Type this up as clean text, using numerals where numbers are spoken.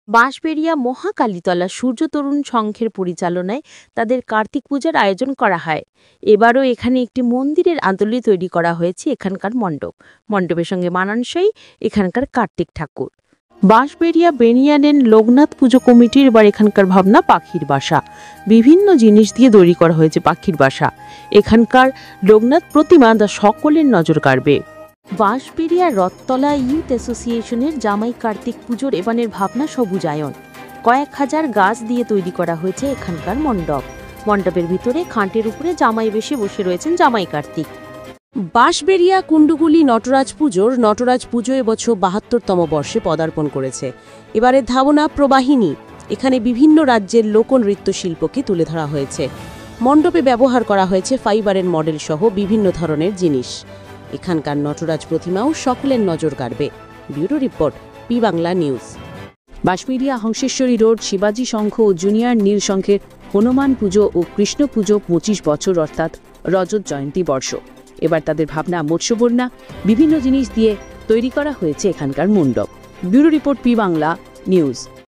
বাঁশবেড়িয়া মহাকালীতলা সূর্য তরুণ সংঘের পরিচালনায় তাদের কার্তিক পূজার আয়োজন করা হয়। এবারও এখানে একটি মন্দিরের আদলে তৈরি করা হয়েছে এখানকার মণ্ডপের সঙ্গে মানানসই এখানকার কার্তিক ঠাকুর। বাঁশবেড়িয়া বেনিয়ানেন লোকনাথ পুজো কমিটির এবার এখানকার ভাবনা পাখির বাসা। বিভিন্ন জিনিস দিয়ে তৈরি করা হয়েছে পাখির বাসা। এখানকার লোকনাথ প্রতিমা সকলের নজর কাড়বে। বাঁশবেড়িয়া রথতলা ইউথ অ্যাসোসিয়েশনের জামাই কার্তিক পুজোর এবারের ভাবনা সবুজায়ন। কয়েক হাজার গাছ দিয়ে তৈরি করা হয়েছে এখানকার মণ্ডপের ভিতরে খাটের উপরে জামাই বেশে বসে রয়েছেন জামাই কার্তিক। বাঁশবেড়িয়া কুণ্ডুগুলি নটরাজ পুজো এবছর ৭২তম বর্ষে পদার্পণ করেছে। এবারের ধাবনা প্রবাহিনী। এখানে বিভিন্ন রাজ্যের লোকনৃত্য শিল্পকে তুলে ধরা হয়েছে। মণ্ডপে ব্যবহার করা হয়েছে ফাইবারের মডেল সহ বিভিন্ন ধরনের জিনিস। এখানকার নটরাজ প্রতিমাও সকলের নজর কাড়বে। Bureau report, P Bangla news. Bansberia Hangseshwari road শিবাজি সংঘ ও জুনিয়র নীল সংঘের হনুমান পুজো ও কৃষ্ণ পুজো ২৫ বছর অর্থাৎ রজত জয়ন্তী বর্ষ। এবার তাদের ভাবনা মৎস্যবন্যা। বিভিন্ন জিনিস দিয়ে তৈরি করা হয়েছে এখানকার মণ্ডপ। Bureau report, P Bangla news.